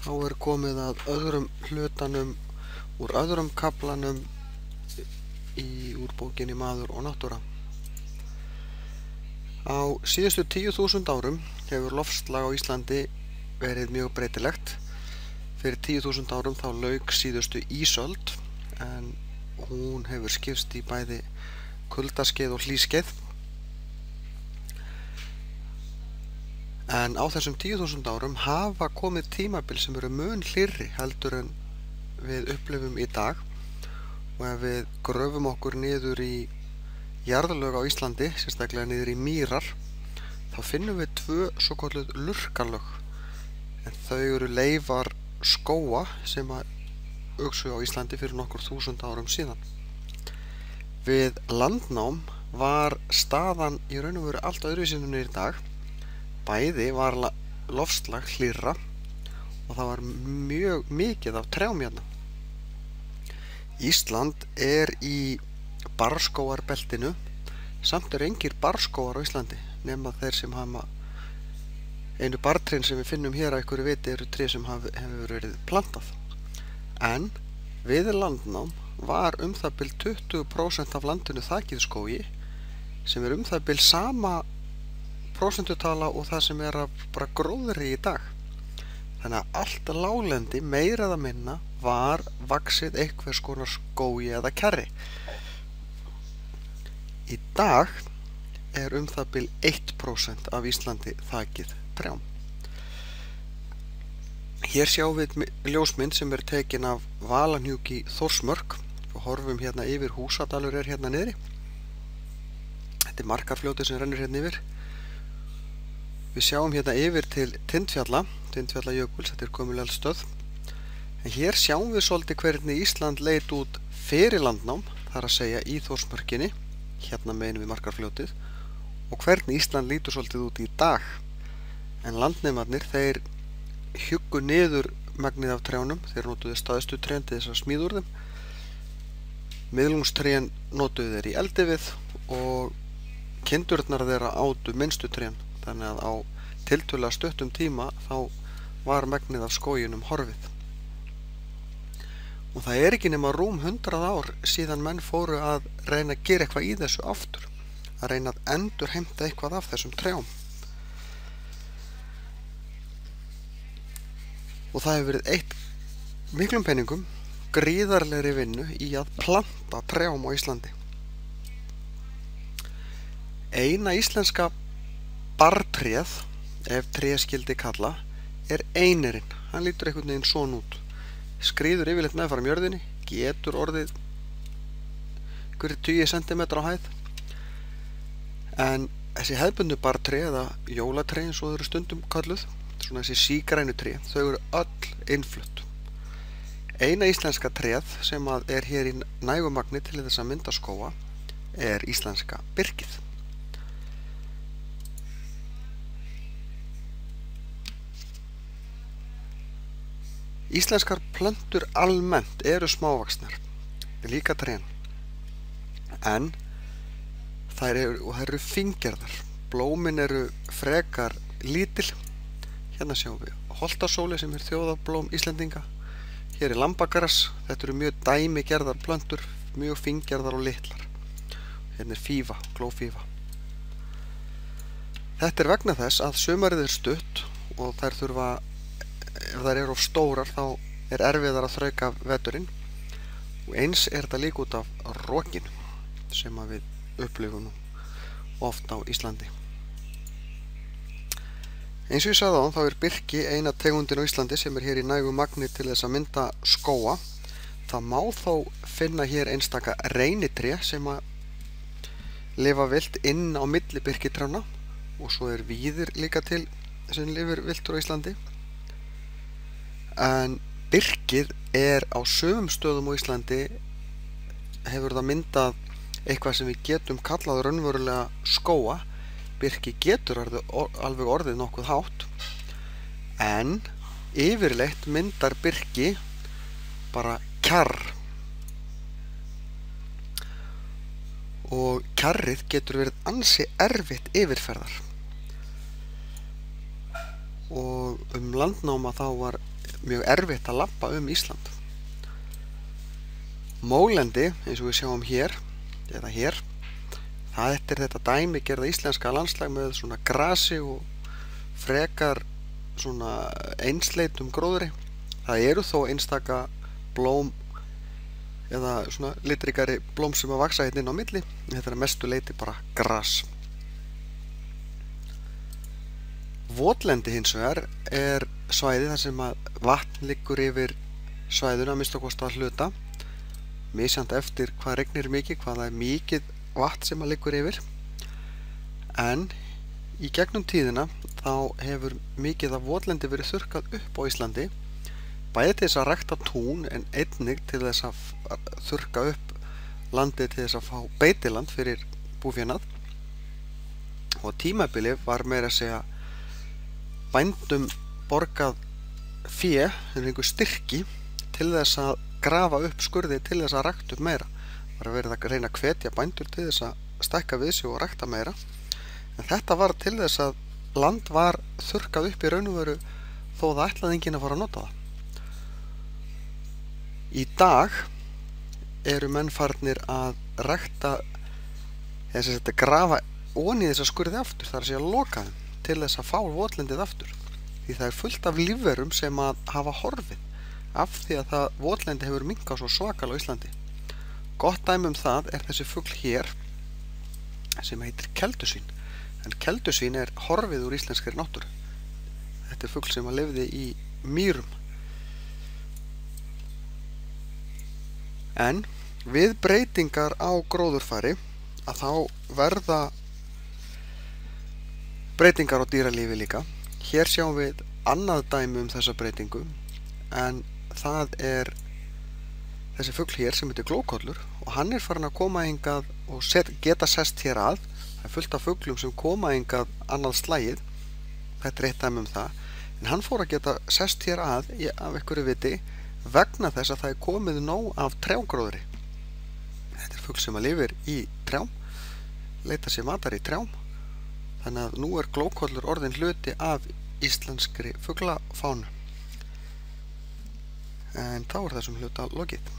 Þá komið að öðrum hlutanum úr öðrum kaflanum úr bókinni Maður og náttúra. Á síðustu 10.000 árum hefur loftslag á Íslandi verið mjög breytilegt. Fyrir 10.000 árum þá lauk síðustu ísöld, en hún hefur skipst í bæði kuldaskeið og hlýskeið. En á þessum 10.000 árum hafa komið tímabil sem eru mun hlýrri heldur en við upplifum í dag, og ef við gröfum okkur niður í jarðlög á Íslandi, sérstaklega niður í mýrar, þá finnum við tvö svokölluð lurkalög, en þau eru leifar skóga sem uxu á Íslandi fyrir nokkur þúsund árum síðan. Við landnám var staðan í raun og veru allt öðruvísi en í dag. Bæði var loftslag hlýrra og það var mjög mikið af trjám hérna. Ísland er í barrskógarbeltinu, samt eru engir barrskógar á Íslandi, nema þeir sem hafa einu barrtrén sem við finnum hér að einhverju viti eru tré sem hefur verið plantað. En við landnám var það bil 20% af landinu þakið skógi, sem er það bil sama prósentutala og það sem er bara gróðri í dag. Þannig að allt láglendi, meira eða minna, var vaxið einhvers konar skógi eða kjarri. Í dag er það bil 1% af Íslandi þakið trjám. Hér sjáum við ljósmynd sem er tekin af Valahnjúki Þórsmörk. Við horfum hérna yfir, Húsadalur er hérna niðri. Þetta er Markarfljótið sem rennur hérna yfir. Við sjáum hérna yfir til Tindfjallajökuls, þetta er gömul eldstöð. En hér sjáum við svolítið hvernig Ísland leit út fyrir landnám, þar að segja í Þórsmörkinni, hérna megin við Markarfljótið, og hvernig Ísland lítur svolítið út í dag. En landnemarnir, þeir hjuggu niður megnið af trjánum, þeir notuðu staðstu trén til þess að smíða úr þeim. Miðlungstrén notuðu þeir í eldivið og kindurnar þeirra átu minnstu trén. Þannig að á tiltölulega stuttum tíma þá var megnið af skóginum horfið. Og það er ekki nema rúm 100 ár síðan menn fóru að reyna að gera eitthvað í þessu aftur, að reyna að endurheimta eitthvað af þessum trjám. Og það hefur verið eytt miklum peningum, gríðarlegri vinnu í að planta trjám á Íslandi. Eina íslenska barrtréð, ef tré skyldi kalla, er einirinn. Hann lítur einhvern veginn svona út. Skríður yfirleitt meðfram jörðinni, getur orðið einhverjir 20 cm á hæð. En þessi hefðbundnu barrtré eða jólatré eins og þau eru stundum kölluð, svona þessi sígrænu tré, þau eru öll innflutt. Eina íslenska tréð sem er hér í nægumagni til þess að mynda skóga er íslenska birkið. Íslenskar plöntur almennt eru smávaxnar, líka trén, en þær eru fíngerðar. Blómin eru frekar lítil. Hérna sjáum við holtasóli sem er þjóðarblóm Íslendinga. Hér er lambagras, þetta eru mjög dæmigerðar plöntur, mjög fíngerðar og litlar. Hérna er fífa, glófífa. Þetta er vegna þess að sumarið er stutt og þær þurfa, ef þær eru of stórar þá er erfiðar að þrauka veturinn, og eins er þetta líka út af rokinu sem við upplifum nú oft á Íslandi. Eins og ég sagði áðan, þá er birki eina tegundin á Íslandi sem er hér í nægu magni til þess að mynda skóga. Það má þó finna hér einstaka reynitré sem lifa vilt inn á milli birkitrjána, og svo er víðir líka til sem lifir viltur á Íslandi. En birkið er á sumum stöðum á Íslandi, hefur það myndað eitthvað sem við getum kallað raunverulega skóga. Birki getur alveg orðið nokkuð hátt, en yfirleitt myndar birki bara kjarr. Og kjarrið getur verið ansi erfitt yfirferðar. Og landnáma þá var mjög erfitt að labba Ísland. Mólendi, eins og við sjáum hér, eða hér, það er þetta dæmigerða íslenska landslag með svona grasi og frekar svona einsleitum gróðri. Það eru þó einstaka blóm eða svona litrikari blóm sem að vaksa hérna inn á milli. Þetta er að mestu leyti bara gras. Votlendi hins vegar er svæði þar sem að vatn liggur yfir svæðuna að minnsta kosti að hluta, misjafnt eftir hvað regnir mikið, hvað það er mikið vatn sem að liggur yfir. En í gegnum tíðina þá hefur mikið af votlendi verið þurrkað upp á Íslandi, bæði til þess að rækta tún en einnig til þess að þurrka upp landið til þess að fá beitiland fyrir búfénað. Og tímabili var meira að segja bændum borgað fé, einhver styrki, til þess að grafa upp skurði til þess að rækta upp meira. Var að verið að reyna að hvetja bændur til þess að stækka við sig og rækta meira. En þetta var til þess að land var þurrkað upp í raun og veru þó það ætlaði enginn að fara að nota það. Í dag eru menn farnir að rækta, þess að grafa ofan í þessa skurði aftur, það er að segja loka þeim til þess að fá votlendið aftur. Því það er fullt af lífverum sem að hafa horfið af því að það votlendi hefur minnkað svo svakalega á Íslandi. Gott dæmi það er þessi fugl hér sem heitir keldusvín. En keldusvín er horfið úr íslenskri náttúru. Þetta er fugl sem að lifði í mýrum. En við breytingar á gróðurfari að þá verða breytingar á dýralífi líka. Hér sjáum við annað dæmi þessa breytingu, en það er þessi fugl hér sem heitir glókollur og hann er farin að koma hingað og geta sest hér að. Það er fullt af fuglum sem koma hingað annað slagið, þetta er eitt dæmi það, en hann fór að geta sest hér að af einhverju viti vegna þess að það er komið nóg af trjágróðri. Þetta er fugl sem að lifir í trjám, leita sér matar í trjám, þannig að nú er glókollur orðin hluti af íslenskri fuglafánu. En þá er þessum hluta lokið.